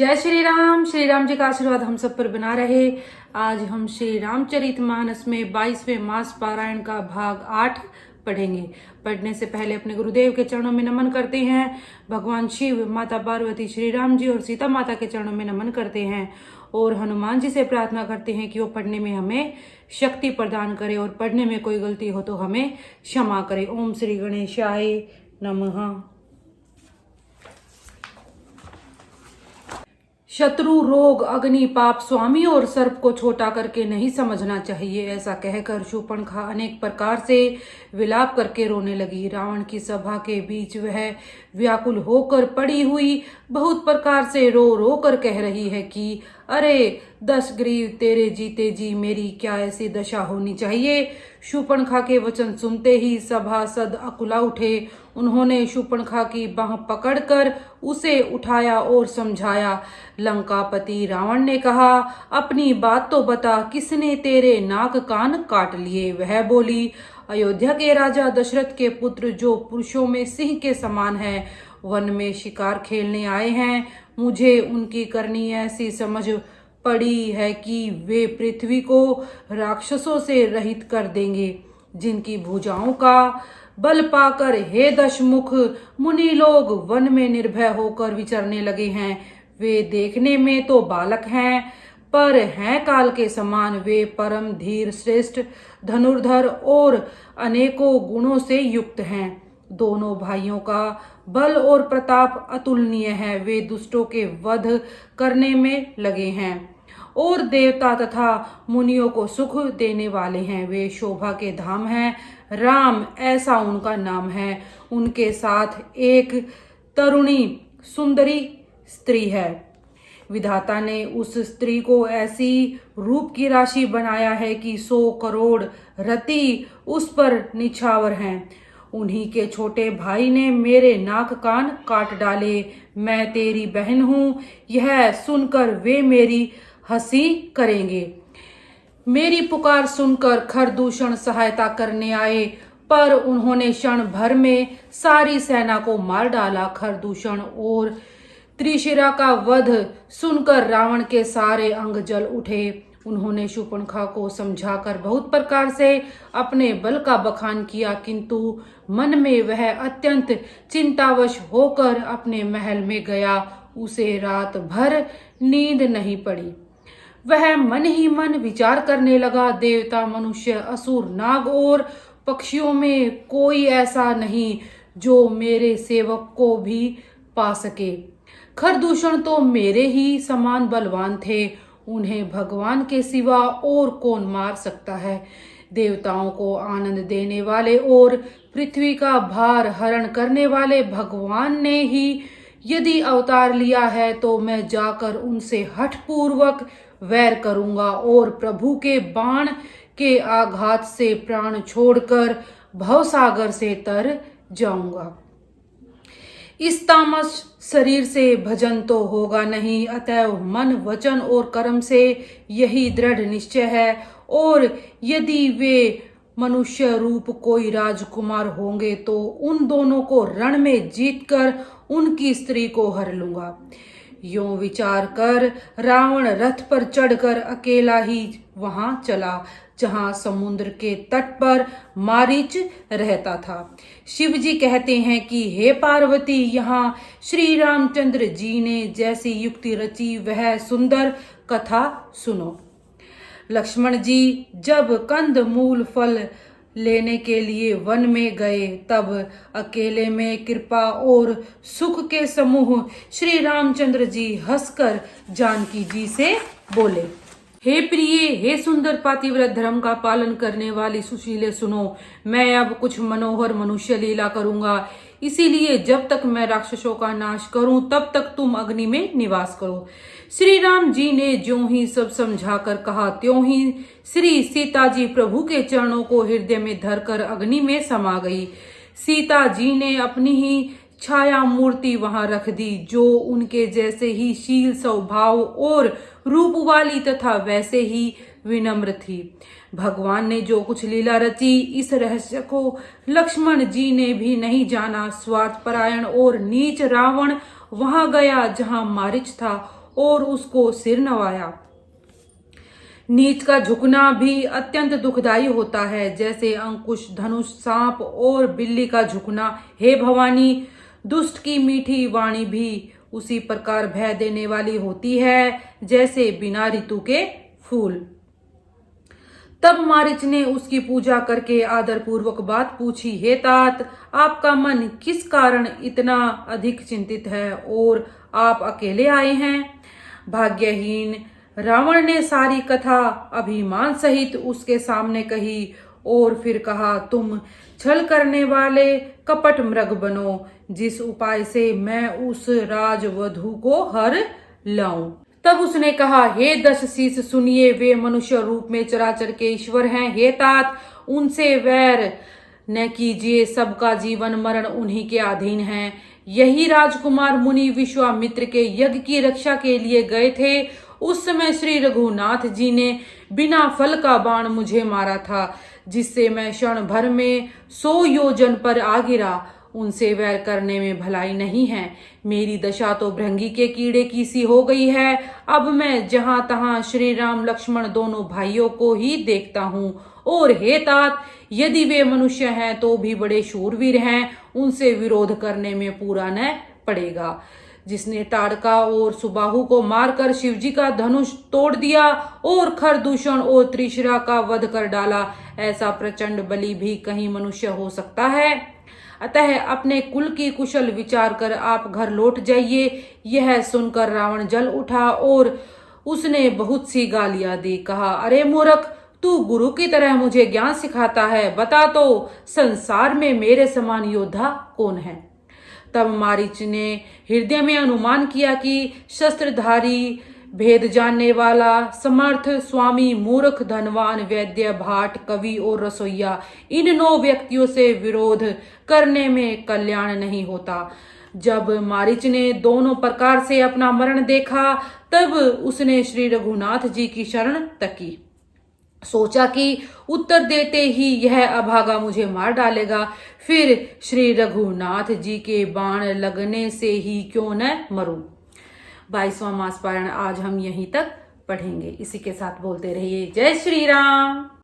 जय श्री राम जी का आशीर्वाद हम सब पर बना रहे। आज हम श्री रामचरितमानस में 22वें मास पारायण का भाग 8 पढ़ेंगे। पढ़ने से पहले अपने गुरुदेव के चरणों में नमन करते हैं। भगवान शिव, माता पार्वती, श्री राम जी और सीता माता के चरणों में नमन करते हैं और हनुमान जी से प्रार्थना करते हैं कि वो पढ़ने में हमें शक्ति प्रदान करे और पढ़ने में कोई गलती हो तो हमें क्षमा करे। ओम श्री गणेशाय नमः। शत्रु, रोग, अग्नि, पाप, स्वामी और सर्प को छोटा करके नहीं समझना चाहिए। ऐसा कहकर शूर्पणखा अनेक प्रकार से विलाप करके रोने लगी। रावण की सभा के बीच वह व्याकुल होकर पड़ी हुई बहुत प्रकार से रो रो कर कह रही है कि अरे दशग्रीव, तेरे जीते जी मेरी क्या ऐसी दशा होनी चाहिए। शूर्पणखा के वचन सुनते ही सभासद अकुला उठे। उन्होंने शूर्पणखा की बाह पकड़कर उसे उठाया और समझाया। लंकापति रावण ने कहा, अपनी बात तो बता, किसने तेरे नाक कान काट लिए। वह बोली, अयोध्या के राजा दशरथ के पुत्र जो पुरुषों में सिंह के समान है, वन में शिकार खेलने आए हैं। मुझे उनकी करनी ऐसी समझ पड़ी है कि वे पृथ्वी को राक्षसों से रहित कर देंगे, जिनकी भुजाओं का बल पाकर हे दशमुख मुनि लोग वन में निर्भय होकर विचरने लगे हैं। वे देखने में तो बालक हैं, पर हैं काल के समान। वे परम धीर, श्रेष्ठ धनुर्धर और अनेकों गुणों से युक्त हैं। दोनों भाइयों का बल और प्रताप अतुलनीय है। वे दुष्टों के वध करने में लगे हैं और देवता तथा मुनियों को सुख देने वाले हैं। वे शोभा के धाम हैं, राम ऐसा उनका नाम है। उनके साथ एक तरुणी सुंदरी स्त्री है। विधाता ने उस स्त्री को ऐसी रूप की राशि बनाया है कि 100 करोड़ रति उस पर निछावर हैं। उन्हीं के छोटे भाई ने मेरे नाक कान काट डाले। मैं तेरी बहन हूँ, यह सुनकर वे मेरी हंसी करेंगे। मेरी पुकार सुनकर खरदूषण सहायता करने आए, पर उन्होंने क्षण भर में सारी सेना को मार डाला। खरदूषण और त्रिशिरा का वध सुनकर रावण के सारे अंग जल उठे। उन्होंने शूर्पणखा को समझाकर बहुत प्रकार से अपने बल का बखान किया, किंतु मन में वह अत्यंत चिंतावश होकर अपने महल में गया। उसे रात भर नींद नहीं पड़ी। वह मन ही मन विचार करने लगा, देवता, मनुष्य, असुर, नाग और पक्षियों में कोई ऐसा नहीं जो मेरे सेवक को भी पा सके। खरदूषण तो मेरे ही समान बलवान थे, उन्हें भगवान के सिवा और कौन मार सकता है। देवताओं को आनंद देने वाले और पृथ्वी का भार हरण करने वाले भगवान ने ही यदि अवतार लिया है तो मैं जाकर उनसे हठपूर्वक वैर करूंगा और प्रभु के बाण के आघात से प्राण छोड़कर भवसागर से तर जाऊंगा। इस तामस शरीर से भजन तो होगा नहीं, अतएव मन, वचन और कर्म से यही दृढ़ निश्चय है। और यदि वे मनुष्य रूप कोई राजकुमार होंगे तो उन दोनों को रण में जीतकर उनकी स्त्री को हर लूंगा। यों विचार कर रावण रथ पर चढ़कर अकेला ही वहां चला जहां समुद्र के तट पर मारीच रहता था। शिव जी कहते हैं कि हे पार्वती, यहाँ श्री रामचंद्र जी ने जैसी युक्ति रची वह सुंदर कथा सुनो। लक्ष्मण जी जब कंद मूल फल लेने के लिए वन में गए, तब अकेले में कृपा और सुख के समूह श्री रामचंद्र जी हंसकर जानकी जी से बोले, हे प्रिय, हे सुंदर पातिव्रत धर्म का पालन करने वाली सुशीले, सुनो, मैं अब कुछ मनोहर मनुष्य लीला करूंगा। इसीलिए जब तक मैं राक्षसों का नाश करूं तब तक तुम अग्नि में निवास करो। श्री राम जी ने ज्यों ही सब समझाकर कहा, त्यों ही श्री सीता जी प्रभु के चरणों को हृदय में धरकर अग्नि में समा गई। सीता जी ने अपनी ही छाया मूर्ति वहां रख दी, जो उनके जैसे ही शील, स्वभाव और रूप वाली तथा वैसे ही विनम्र थी। भगवान ने जो कुछ लीला रची, इस रहस्य को लक्ष्मण जी ने भी नहीं जाना। स्वार्थपरायण और नीच रावण वहां गया जहां मारीच था और उसको सिर नवाया। नीच का झुकना भी अत्यंत दुखदाई होता है, जैसे अंकुश, धनुष, सांप और बिल्ली का झुकना। हे भवानी, दुष्ट की मीठी वाणी भी उसी प्रकार भय देने वाली होती है जैसे बिना ऋतु के फूल। तब मारीच ने उसकी पूजा करके आदर पूर्वक बात पूछी। हे तात, आपका मन किस कारण इतना अधिक चिंतित है और आप अकेले आए हैं? भाग्यहीन रावण ने सारी कथा अभिमान सहित उसके सामने कही और फिर कहा, तुम छल करने वाले कपट मृग बनो, जिस उपाय से मैं उस राजवधू को हर लाऊं। तब उसने कहा, हे दशशीष, सुनिए, वे मनुष्य रूप में चराचर के ईश्वर हैं। हे तात, उनसे वैर न कीजिए, सबका जीवन मरण उन्हीं के अधीन है। यही राजकुमार मुनि विश्वामित्र के यज्ञ की रक्षा के लिए गए थे। उस समय श्री रघुनाथ जी ने बिना फल का बाण मुझे मारा था, जिससे मैं क्षण भर में 100 योजन पर आ गिरा। उनसे वैर करने में भलाई नहीं है। मेरी दशा तो भृंगी के कीड़े की सी हो गई है। अब मैं जहां तहां श्री राम लक्ष्मण दोनों भाइयों को ही देखता हूँ। और हे तात, यदि वे मनुष्य हैं तो भी बड़े शूरवीर हैं, उनसे विरोध करने में पूरा न पड़ेगा। जिसने ताड़का और सुबाहु को मारकर शिवजी का धनुष तोड़ दिया और खरदूषण और त्रिशिरा का वध कर डाला, ऐसा प्रचंड बली भी कहीं मनुष्य हो सकता है? अतः अपने कुल की कुशल विचार कर आप घर लौट जाइए। यह सुनकर रावण जल उठा और उसने बहुत सी गालियां दी। कहा, अरे मूर्ख, तू गुरु की तरह मुझे ज्ञान सिखाता है। बता तो, संसार में मेरे समान योद्धा कौन है? तब मारीच ने हृदय में अनुमान किया कि शस्त्रधारी, भेद जानने वाला, समर्थ, स्वामी, मूर्ख, धनवान, वैद्य, भाट, कवि और रसोइया, इन 9 व्यक्तियों से विरोध करने में कल्याण नहीं होता। जब मारीच ने दोनों प्रकार से अपना मरण देखा, तब उसने श्री रघुनाथ जी की शरण तकी। सोचा कि उत्तर देते ही यह अभागा मुझे मार डालेगा, फिर श्री रघुनाथ जी के बाण लगने से ही क्यों न मरूं। 22वां मास पारायण आज हम यहीं तक पढ़ेंगे। इसी के साथ बोलते रहिए, जय श्री राम।